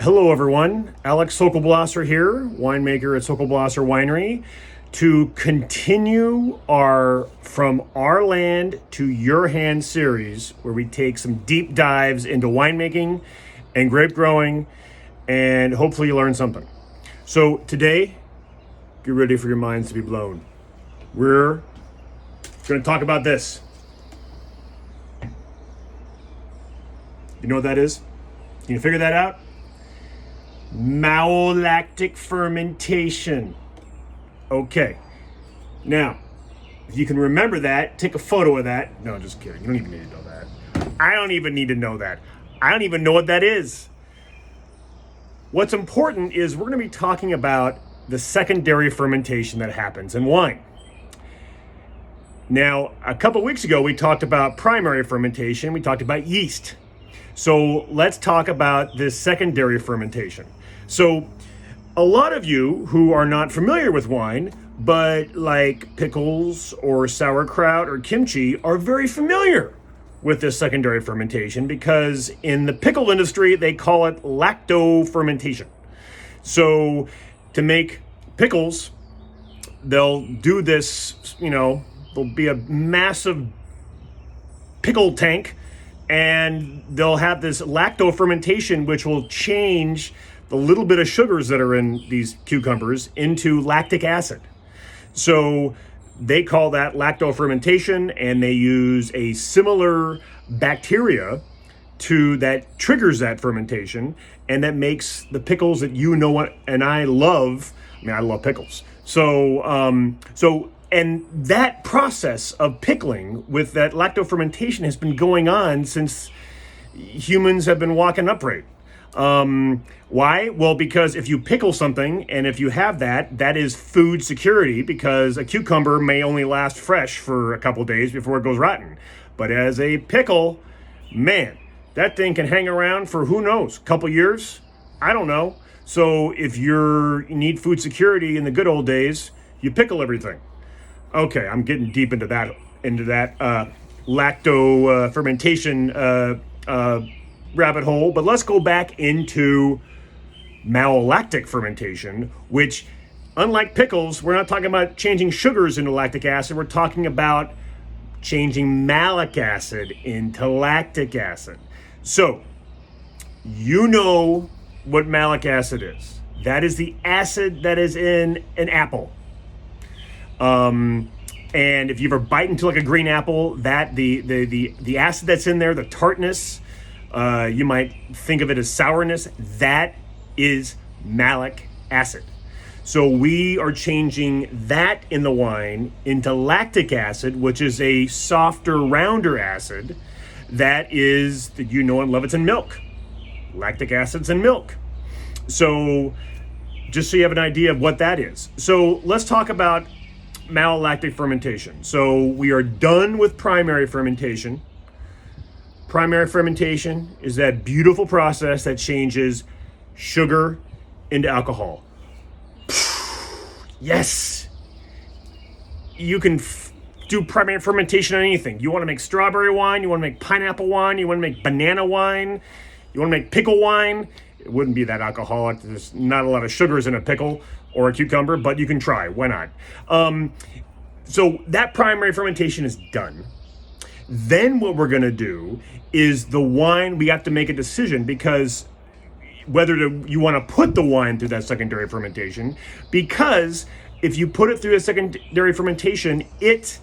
Hello, everyone. Alex Sokolblosser here, winemaker at Sokolblosser Winery, to continue our From Our Land to Your Hand series, where we take some deep dives into winemaking and grape growing, and hopefully you learn something. So today, get ready for your minds to be blown. We're going to talk about this. You know what that is? Can you figure that out? Malolactic fermentation. Okay. Now, if you can remember that, take a photo of that. No, just kidding. You don't even need to know that. I don't even need to know that. I don't even know what that is. What's important is we're going to be talking about the secondary fermentation that happens in wine. Now, a couple weeks ago, we talked about primary fermentation. We talked about yeast. So let's talk about this secondary fermentation. So a lot of you who are not familiar with wine, but like pickles or sauerkraut or kimchi, are very familiar with this secondary fermentation because in the pickle industry, they call it lacto fermentation. So to make pickles, they'll do this, there'll be a massive pickle tank and they'll have this lacto fermentation, which will change the little bit of sugars that are in these cucumbers into lactic acid. So they call that lacto fermentation, and they use a similar bacteria that triggers that fermentation, and that makes the pickles that and I love. I mean, I love pickles. And that process of pickling with that lacto fermentation has been going on since humans have been walking upright. Why? Well, because if you pickle something and if you have that is food security, because a cucumber may only last fresh for a couple days before it goes rotten. But as a pickle, man, that thing can hang around for who knows, a couple years? I don't know. So if you need food security in the good old days, you pickle everything. Okay, I'm getting deep into that lacto fermentation rabbit hole, but let's go back into malolactic fermentation, which, unlike pickles, we're not talking about changing sugars into lactic acid. We're talking about changing malic acid into lactic acid. So, you know what malic acid is. That is the acid that is in an apple. And if you ever bite into like a green apple, that the acid that's in there, the tartness, you might think of it as sourness, that is malic acid. So we are changing that in the wine into lactic acid, which is a softer, rounder acid that you know and love. It's in milk. Lactic acid's in milk. So just so you have an idea of what that is. So let's talk about malolactic fermentation. So we are done with primary fermentation. Primary fermentation is that beautiful process that changes sugar into alcohol. Yes! You can do primary fermentation on anything. You want to make strawberry wine, you want to make pineapple wine, you want to make banana wine, you want to make pickle wine. It wouldn't be that alcoholic. There's not a lot of sugars in a pickle or a cucumber, but you can try. Why not? So that primary fermentation is done. Then what we're going to do is the wine, we have to make a decision because you want to put the wine through that secondary fermentation, because if you put it through a secondary fermentation, it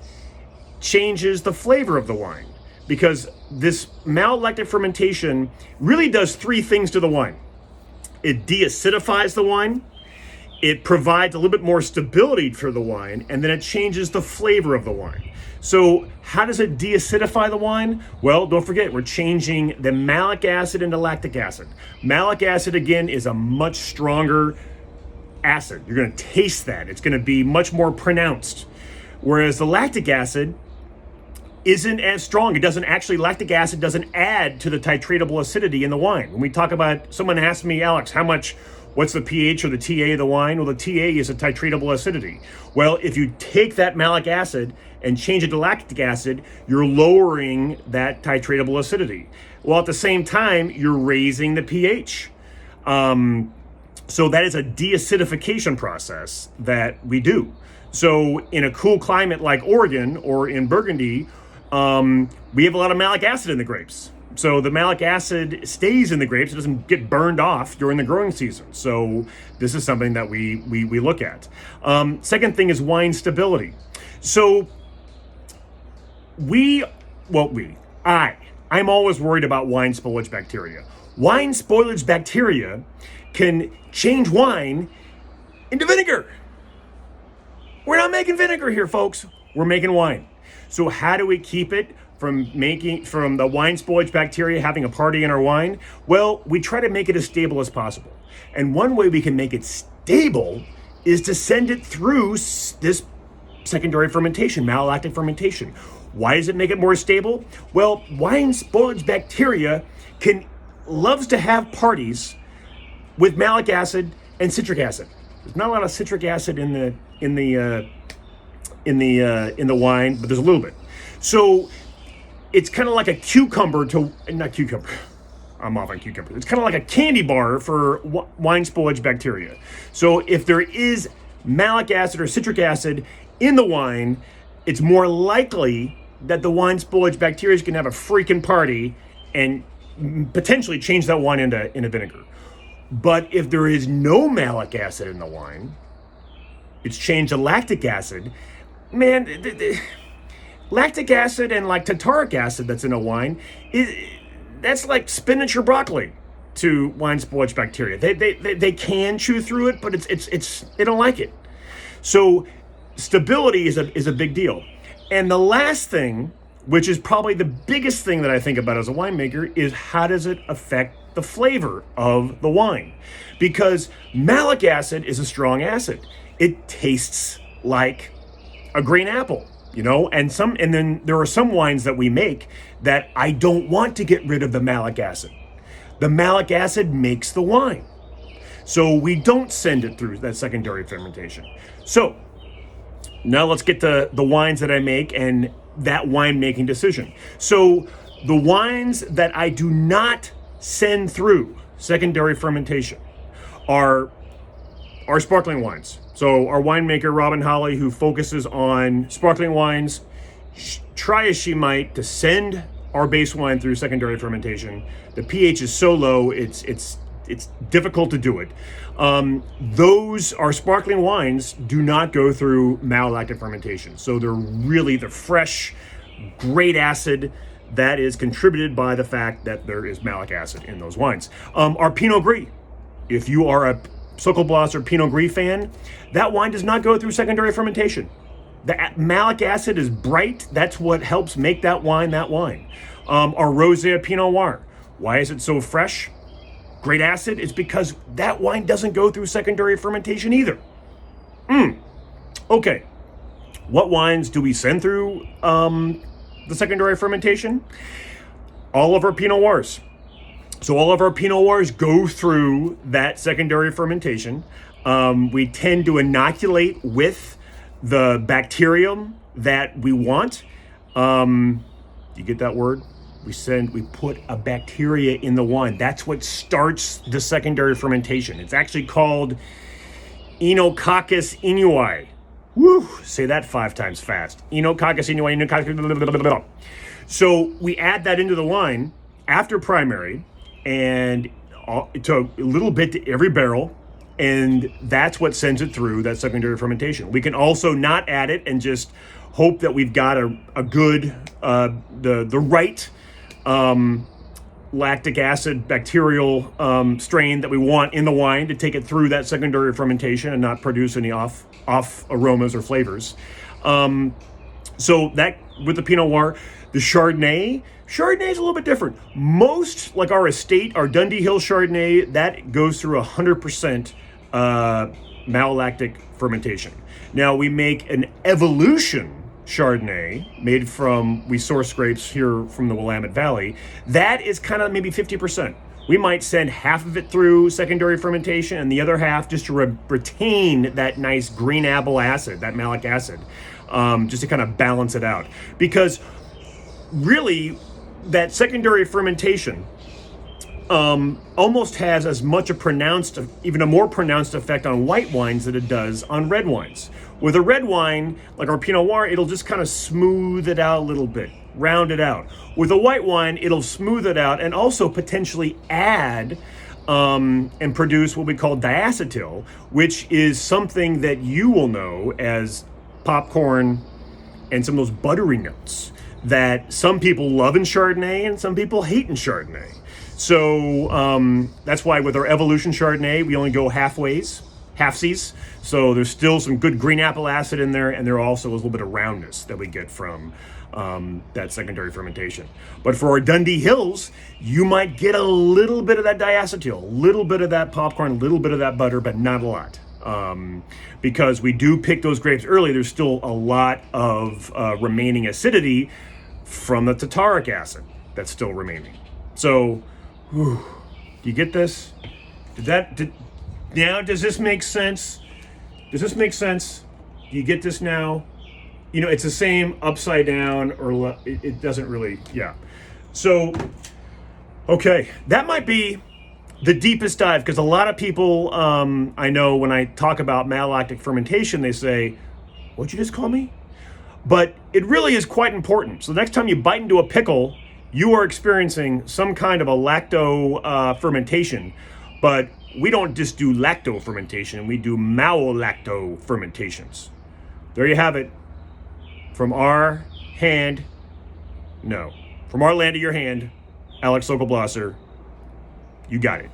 changes the flavor of the wine, because this malolactic fermentation really does three things to the wine. It deacidifies the wine, it provides a little bit more stability for the wine, and then it changes the flavor of the wine. So how does it deacidify the wine? Well, don't forget, we're changing the malic acid into lactic acid. Malic acid, again, is a much stronger acid. You're going to taste that. It's going to be much more pronounced. Whereas the lactic acid isn't as strong. Lactic acid doesn't add to the titratable acidity in the wine. When we talk about, someone asked me, Alex, what's the pH or the TA of the wine? Well, the TA is a titratable acidity. Well, if you take that malic acid and change it to lactic acid, you're lowering that titratable acidity. Well, at the same time, you're raising the pH. So that is a deacidification process that we do. So in a cool climate like Oregon or in Burgundy, we have a lot of malic acid in the grapes. So the malic acid stays in the grapes. It doesn't get burned off during the growing season. So this is something that we look at. Second thing is wine stability. So I'm always worried about wine spoilage bacteria. Wine spoilage bacteria can change wine into vinegar. We're not making vinegar here, folks. We're making wine. So how do we keep it from the wine spoilage bacteria having a party in our wine? Well, we try to make it as stable as possible. And one way we can make it stable is to send it through this secondary fermentation, malolactic fermentation. Why does it make it more stable? Well, wine spoilage bacteria loves to have parties with malic acid and citric acid. There's not a lot of citric acid in the wine, but there's a little bit. So it's kind of like a not cucumber. I'm off on cucumber. It's kind of like a candy bar for wine spoilage bacteria. So if there is malic acid or citric acid in the wine, it's more likely that the wine spoilage bacteria is going to have a freaking party and potentially change that wine into vinegar. But if there is no malic acid in the wine, it's changed to lactic acid. Man, the lactic acid and like tartaric acid that's in a wine, that's like spinach or broccoli to wine spoilage bacteria. They can chew through it, but they don't like it. So stability is a big deal. And the last thing, which is probably the biggest thing that I think about as a winemaker, is how does it affect the flavor of the wine? Because malic acid is a strong acid. It tastes like a green apple, and then there are some wines that we make that I don't want to get rid of the malic acid. The malic acid makes the wine. So we don't send it through that secondary fermentation. So now let's get to the wines that I make and that winemaking decision. So the wines that I do not send through secondary fermentation are sparkling wines. So our winemaker, Robin Holly, who focuses on sparkling wines, try as she might to send our base wine through secondary fermentation. The pH is so low, it's difficult to do it. Our sparkling wines do not go through malolactic fermentation. So they're fresh, great acid that is contributed by the fact that there is malic acid in those wines. Our Pinot Gris, if you are a Sokol or Pinot Gris fan, that wine does not go through secondary fermentation. The malic acid is bright. That's what helps make that wine that wine. Our Rosé Pinot Noir, why is it so fresh? Great acid? It's because that wine doesn't go through secondary fermentation either. Okay, what wines do we send through the secondary fermentation? All of our Pinot Noirs. So all of our Pinot Noirs go through that secondary fermentation. We tend to inoculate with the bacterium that we want. You get that word? We put a bacteria in the wine. That's what starts the secondary fermentation. It's actually called Enococcus inui. Woo! Say that 5 times fast. Enococcus inui, Enococcus. So we add that into the wine after primary, and to a little bit to every barrel, and that's what sends it through that secondary fermentation. We can also not add it and just hope that we've got a good, the right lactic acid bacterial strain that we want in the wine to take it through that secondary fermentation and not produce any off aromas or flavors. So that with the Pinot Noir, the Chardonnay is a little bit different. Most, like our estate, our Dundee Hill Chardonnay, that goes through 100% malolactic fermentation. Now we make an evolution Chardonnay made we source grapes here from the Willamette Valley. That is kind of maybe 50%. We might send half of it through secondary fermentation and the other half just to retain that nice green apple acid, that malic acid, just to kind of balance it out. Because really, that secondary fermentation almost has as much a pronounced, even a more pronounced effect on white wines than it does on red wines. With a red wine, like our Pinot Noir, it'll just kind of smooth it out a little bit, round it out. With a white wine, it'll smooth it out and also potentially add and produce what we call diacetyl, which is something that you will know as popcorn and some of those buttery notes that some people love in Chardonnay and some people hate in Chardonnay. So that's why with our Evolution Chardonnay, we only go halfsies. So there's still some good green apple acid in there, and there also is a little bit of roundness that we get from that secondary fermentation. But for our Dundee Hills, you might get a little bit of that diacetyl, a little bit of that popcorn, a little bit of that butter, but not a lot. Because we do pick those grapes early, there's still a lot of remaining acidity from the tartaric acid that's still remaining. So, do you get this? Now, does this make sense? Does this make sense? Do you get this now? You know, it's the same upside down, or it doesn't really, yeah. So, okay, that might be the deepest dive, because a lot of people, I know when I talk about malolactic fermentation, they say, what'd you just call me? But it really is quite important. So the next time you bite into a pickle, you are experiencing some kind of a lacto fermentation. But we don't just do lacto fermentation, we do malolacto fermentations. There you have it. From our land to your hand, Alex Sokolblosser, you got it.